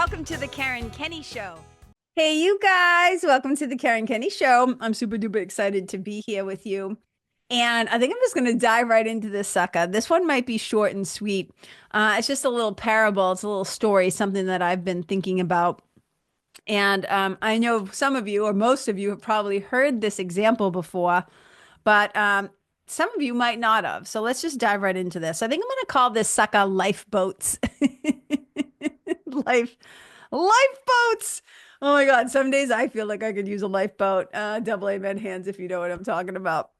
Welcome to the Karen Kenney Show. Hey, you guys, welcome to the Karen Kenney Show. I'm super duper excited to be here with you. And I think I'm just going to dive right into this sucker. This one might be short and sweet. It's just a little parable, it's a little story, something that I've been thinking about. And I know some of you, or most of you, have probably heard this example before, but some of you might not have. So let's just dive right into this. I think I'm going to call this sucker Lifeboats. Life, Lifeboats. Oh my God. Some days I feel like I could use a lifeboat. Double amen hands if you know what I'm talking about.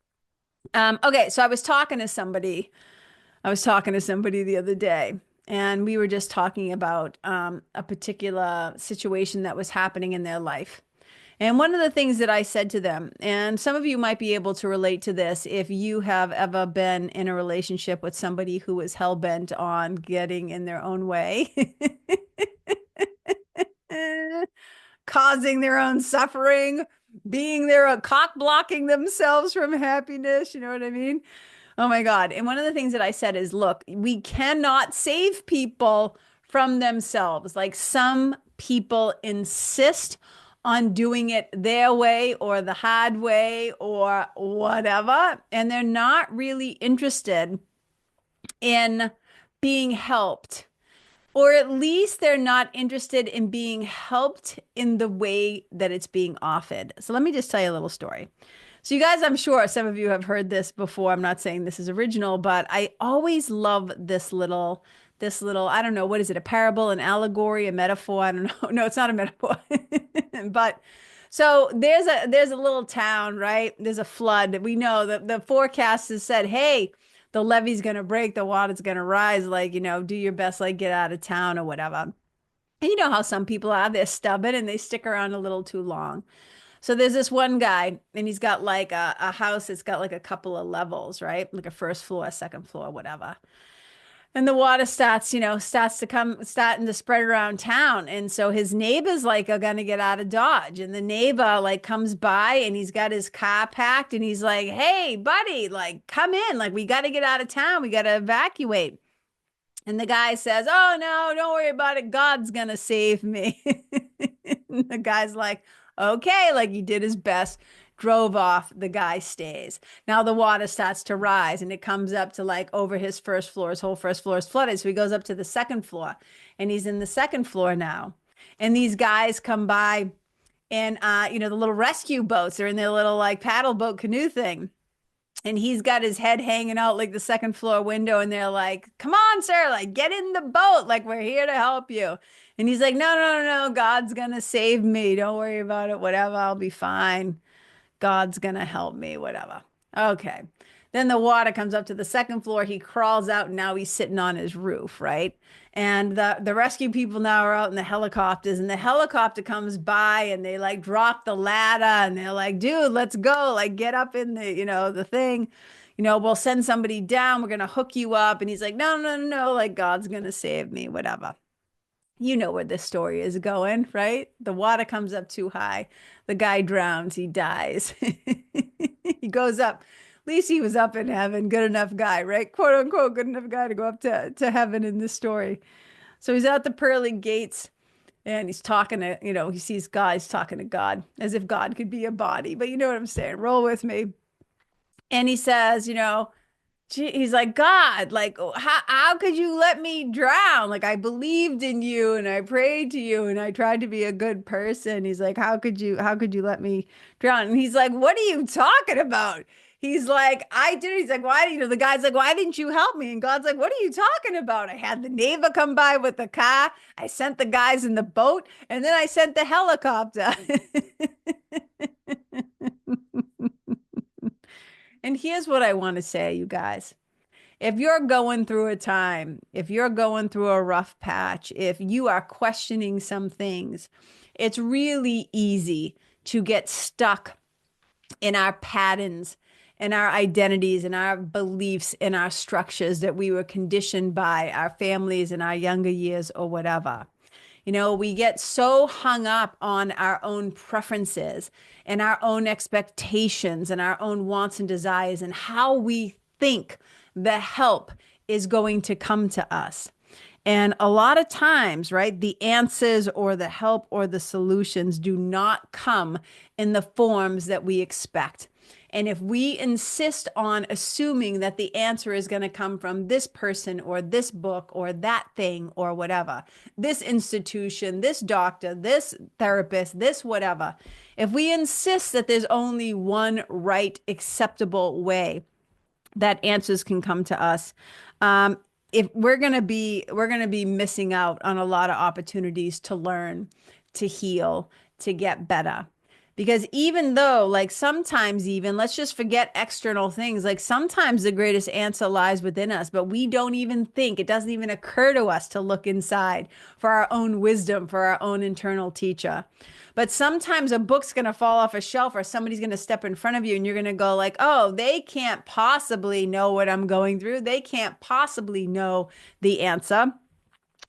Okay, so I was talking to somebody. I was talking to somebody the other day, and we were just talking about a particular situation that was happening in their life. And one of the things that I said to them, and some of you might be able to relate to this if you have ever been in a relationship with somebody who is hell-bent on getting in their own way, causing their own suffering, being there, cock blocking themselves from happiness. You know what I mean? Oh my God. And one of the things that I said is, look, we cannot save people from themselves. Like some people insist on doing it their way or the hard way or whatever. And they're not really interested in being helped. Or at least they're not interested in being helped in the way that it's being offered. So let me just tell you a little story. So you guys, I'm sure some of you have heard this before. I'm not saying this is original, but I always love this little, I don't know, what is it? A parable, an allegory, a metaphor? I don't know. No, it's not a metaphor. But so there's a little town, right? There's a flood. We know that the forecast has said, hey, the levee's going to break, the water's going to rise, like, do your best, like get out of town or whatever. And you know how some people are, they're stubborn and they stick around a little too long. So there's this one guy and he's got like a house that's got like a couple of levels, right? Like a first floor, second floor, whatever. And the water starting to spread around town. And so his neighbors like are gonna get out of Dodge. And the neighbor like comes by and he's got his car packed and he's like, hey, buddy, like come in. Like we gotta get out of town. We gotta evacuate. And the guy says, oh no, don't worry about it. God's gonna save me. The guy's like, okay, like he did his best, drove off, the guy stays. Now the water starts to rise and it comes up to like over his first floor. His whole first floor is flooded. So he goes up to the second floor and he's in the second floor now. And these guys come by and, the little rescue boats are in their little like paddle boat canoe thing. And he's got his head hanging out like the second floor window. And they're like, come on, sir, like get in the boat. Like we're here to help you. And he's like, no, God's going to save me. Don't worry about it. Whatever. I'll be fine. God's going to help me, whatever. Okay. Then the water comes up to the second floor. He crawls out and now he's sitting on his roof, right? And the rescue people now are out in the helicopters and the helicopter comes by and they like drop the ladder and they're like, dude, let's go. Like get up in the thing. We'll send somebody down. We're going to hook you up. And he's like, no. Like God's going to save me, whatever. You know where this story is going, right? The water comes up too high. The guy drowns. He dies. He goes up. At least he was up in heaven. Good enough guy, right? Quote unquote, good enough guy to go up to heaven in this story. So he's at the pearly gates and he's talking to, he sees God. He's talking to God as if God could be a body. But you know what I'm saying? Roll with me. And he says, he's like, God, like, how could you let me drown? Like, I believed in you and I prayed to you and I tried to be a good person. He's like, how could you let me drown? And he's like, what are you talking about? He's like, I did. He's like, why? The guy's like, why didn't you help me? And God's like, what are you talking about? I had the neighbor come by with the car. I sent the guys in the boat and then I sent the helicopter. And here's what I want to say, you guys. If you're going through a time, if you're going through a rough patch, if you are questioning some things, it's really easy to get stuck in our patterns, in our identities, in our beliefs, in our structures that we were conditioned by our families in our younger years or whatever. We get so hung up on our own preferences and our own expectations and our own wants and desires and how we think the help is going to come to us. And a lot of times, right, the answers or the help or the solutions do not come in the forms that we expect. And if we insist on assuming that the answer is going to come from this person or this book or that thing or whatever, this institution, this doctor, this therapist, this whatever, if we insist that there's only one right, acceptable way that answers can come to us, um, if we're gonna be missing out on a lot of opportunities to learn, to heal, to get better. Because even though, like sometimes, even let's just forget external things, like sometimes the greatest answer lies within us, but we don't even think, it doesn't even occur to us to look inside for our own wisdom, for our own internal teacher. But sometimes a book's going to fall off a shelf or somebody's going to step in front of you and you're going to go like, "Oh, they can't possibly know what I'm going through. They can't possibly know the answer."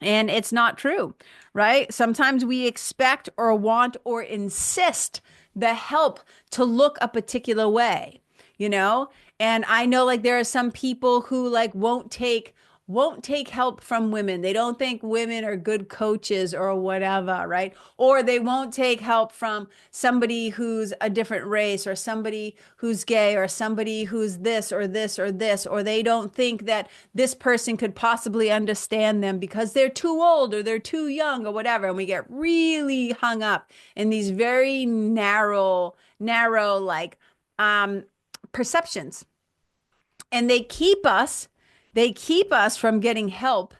And it's not true, right? Sometimes we expect or want or insist the help to look a particular way, you know? And I know like there are some people who like won't take help from women. They don't think women are good coaches or whatever, right? Or they won't take help from somebody who's a different race or somebody who's gay or somebody who's this or this or this, or they don't think that this person could possibly understand them because they're too old or they're too young or whatever. And we get really hung up in these very narrow like perceptions. And they keep us from getting help,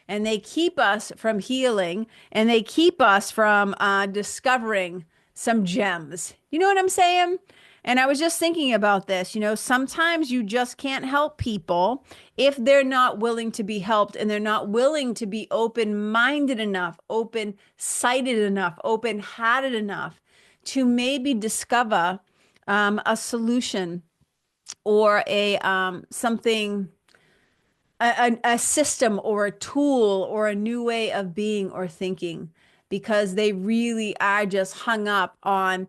and they keep us from healing, and they keep us from discovering some gems. You know what I'm saying? And I was just thinking about this. Sometimes you just can't help people if they're not willing to be helped and they're not willing to be open-minded enough, open-sighted enough, open-hearted enough to maybe discover a solution or a something, a system or a tool or a new way of being or thinking, because they really are just hung up on,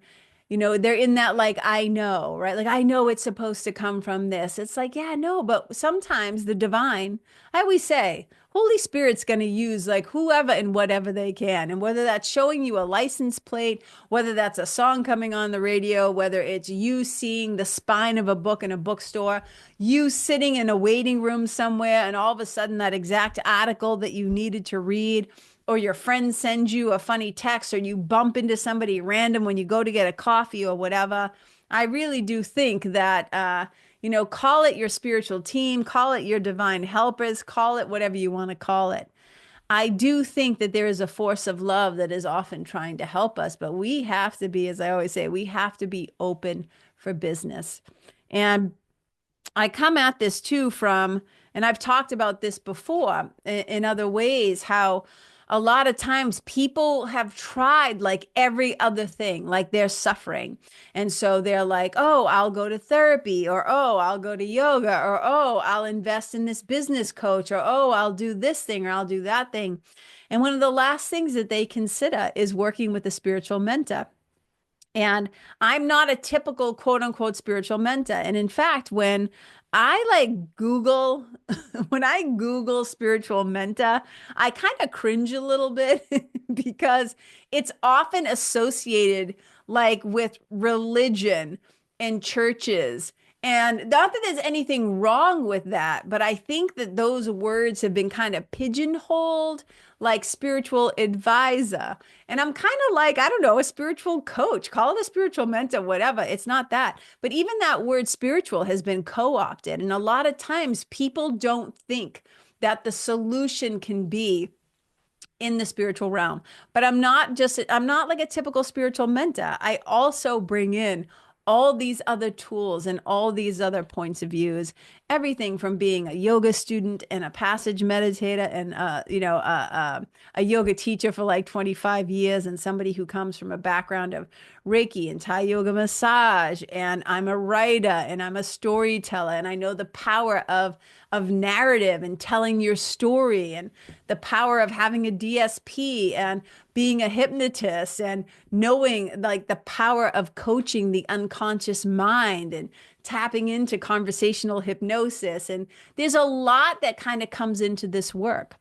they're in that like, I know, right? Like, I know it's supposed to come from this. It's like, yeah, no, but sometimes the divine, I always say, Holy Spirit's going to use like whoever and whatever they can. And whether that's showing you a license plate, whether that's a song coming on the radio, whether it's you seeing the spine of a book in a bookstore, you sitting in a waiting room somewhere, and all of a sudden that exact article that you needed to read, or your friend sends you a funny text, or you bump into somebody random when you go to get a coffee or whatever. I really do think that, call it your spiritual team, call it your divine helpers, call it whatever you want to call it. I do think that there is a force of love that is often trying to help us, but we have to be, as I always say, we have to be open for business. And I come at this too from, and I've talked about this before in other ways, how a lot of times people have tried like every other thing, like they're suffering. And so they're like, "Oh, I'll go to therapy," or, "Oh, I'll go to yoga," or, "Oh, I'll invest in this business coach," or, "Oh, I'll do this thing," or, "I'll do that thing." And one of the last things that they consider is working with a spiritual mentor. And I'm not a typical quote unquote spiritual mentor. And in fact, when I like Google, when I Google spiritual mentor, I kind of cringe a little bit because it's often associated like with religion and churches. And not that there's anything wrong with that, but I think that those words have been kind of pigeonholed, like spiritual advisor. And I'm kind of like, I don't know, a spiritual coach, call it a spiritual mentor, whatever. It's not that. But even that word spiritual has been co-opted. And a lot of times people don't think that the solution can be in the spiritual realm. But I'm not like a typical spiritual mentor. I also bring in all these other tools and all these other points of views, everything from being a yoga student and a passage meditator and a yoga teacher for like 25 years, and somebody who comes from a background of Reiki and Thai yoga massage, and I'm a writer and I'm a storyteller, and I know the power of narrative and telling your story, and the power of having a DSP and being a hypnotist, and knowing like the power of coaching the unconscious mind and tapping into conversational hypnosis. And there's a lot that kind of comes into this work.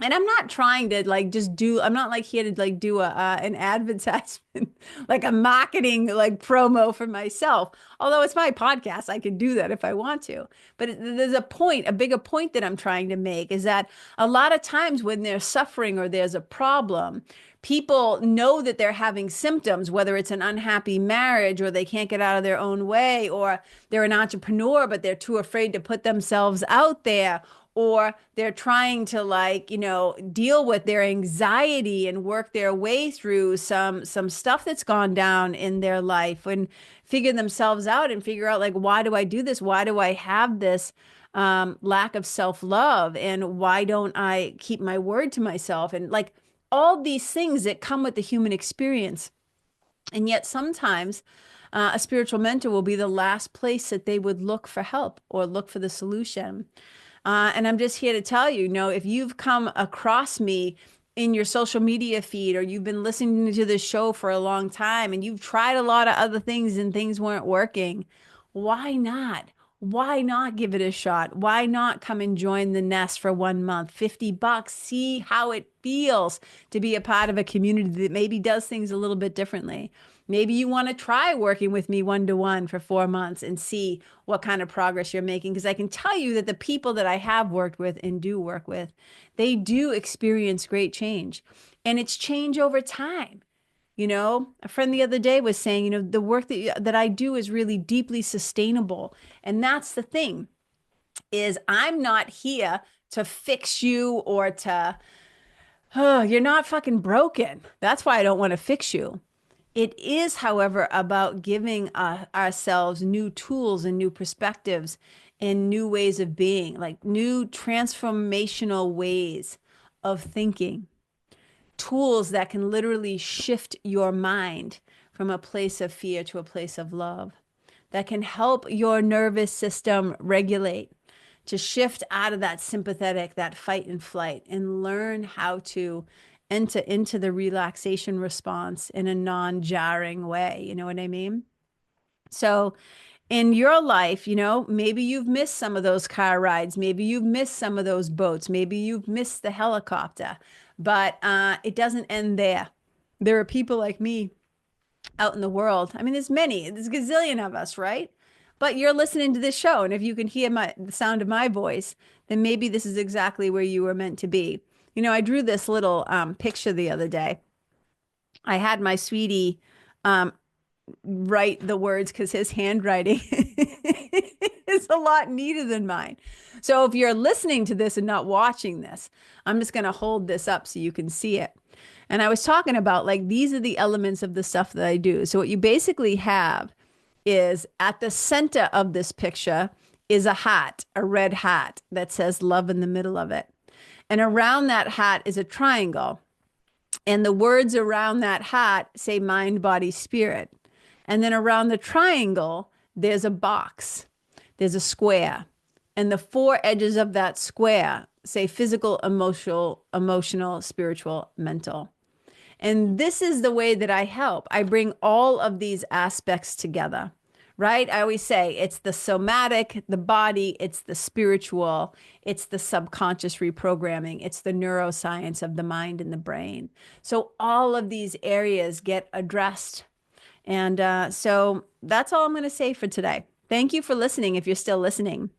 And I'm not trying to like just do, I'm not like here to like do an advertisement, like a marketing like promo for myself. Although it's my podcast, I can do that if I want to. But there's a point, a bigger point that I'm trying to make is that a lot of times when they're suffering or there's a problem, people know that they're having symptoms, whether it's an unhappy marriage or they can't get out of their own way, or they're an entrepreneur, but they're too afraid to put themselves out there, or they're trying to like, deal with their anxiety and work their way through some stuff that's gone down in their life and figure themselves out and figure out like, why do I do this? Why do I have this lack of self-love? And why don't I keep my word to myself? And like all these things that come with the human experience. And yet sometimes a spiritual mentor will be the last place that they would look for help or look for the solution. And I'm just here to tell you, if you've come across me in your social media feed or you've been listening to this show for a long time and you've tried a lot of other things and things weren't working, why not? Why not give it a shot? Why not come and join the nest for 1 month, $50, see how it feels to be a part of a community that maybe does things a little bit differently. Maybe you want to try working with me one-to-one for 4 months and see what kind of progress you're making. Because I can tell you that the people that I have worked with and do work with, they do experience great change. And it's change over time. A friend the other day was saying, the work that I do is really deeply sustainable. And that's the thing, is I'm not here to fix you or to, oh, you're not fucking broken. That's why I don't want to fix you. It is, however, about giving ourselves new tools and new perspectives and new ways of being, like new transformational ways of thinking, tools that can literally shift your mind from a place of fear to a place of love, that can help your nervous system regulate, to shift out of that sympathetic, that fight and flight, and learn how to enter into the relaxation response in a non-jarring way. You know what I mean? So in your life, maybe you've missed some of those car rides. Maybe you've missed some of those boats. Maybe you've missed the helicopter, but it doesn't end there. There are people like me out in the world. I mean, there's a gazillion of us, right? But you're listening to this show, and if you can hear the sound of my voice, then maybe this is exactly where you were meant to be. I drew this little picture the other day. I had my sweetie write the words because his handwriting is a lot neater than mine. So if you're listening to this and not watching this, I'm just going to hold this up so you can see it. And I was talking about like, these are the elements of the stuff that I do. So what you basically have is at the center of this picture is a hat, a red hat that says love in the middle of it. And around that hat is a triangle. And the words around that hat say mind, body, spirit. And then around the triangle, there's a box. There's a square. And the four edges of that square say physical, emotional, spiritual, mental. And this is the way that I help. I bring all of these aspects together, right? I always say it's the somatic, the body, it's the spiritual, it's the subconscious reprogramming, it's the neuroscience of the mind and the brain. So all of these areas get addressed. And so that's all I'm going to say for today. Thank you for listening if you're still listening.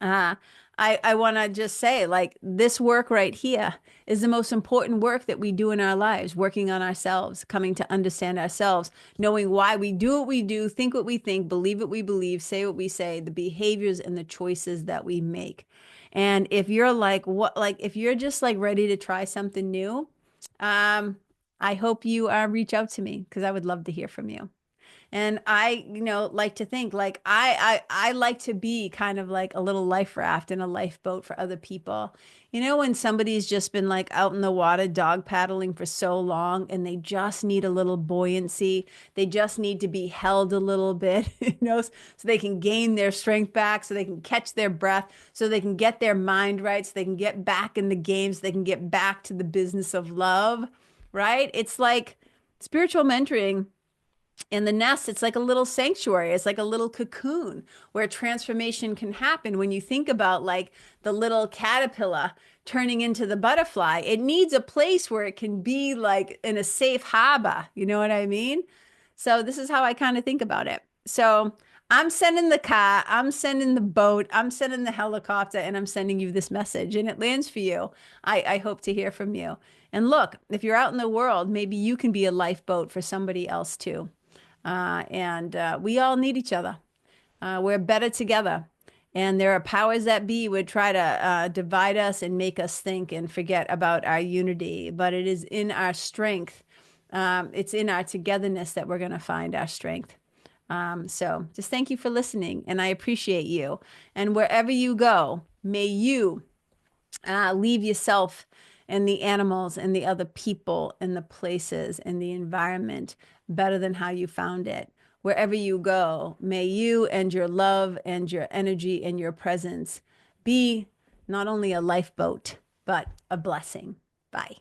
I want to just say, like, this work right here is the most important work that we do in our lives, working on ourselves, coming to understand ourselves, knowing why we do what we do, think what we think, believe what we believe, say what we say, the behaviors and the choices that we make. And if you're like, if you're just like ready to try something new, I hope you reach out to me because I would love to hear from you. And I, like to think like I like to be kind of like a little life raft and a lifeboat for other people. When somebody's just been like out in the water dog paddling for so long and they just need a little buoyancy, they just need to be held a little bit, so they can gain their strength back, so they can catch their breath, so they can get their mind right, so they can get back in the game, so they can get back to the business of love, right? It's like spiritual mentoring And the nest, it's like a little sanctuary. It's like a little cocoon where transformation can happen. When you think about like the little caterpillar turning into the butterfly, it needs a place where it can be like in a safe harbor. You know what I mean? So this is how I kind of think about it. So I'm sending the car, I'm sending the boat, I'm sending the helicopter, and I'm sending you this message, and it lands for you. I hope to hear from you. And look, if you're out in the world, maybe you can be a lifeboat for somebody else too. And we all need each other. We're better together. And there are powers that be would try to divide us and make us think and forget about our unity. But it is in our strength, it's in our togetherness that we're going to find our strength. So just thank you for listening, and I appreciate you. And wherever you go, may you leave yourself and the animals and the other people and the places and the environment better than how you found it. Wherever you go, may you and your love and your energy and your presence be not only a lifeboat, but a blessing. Bye.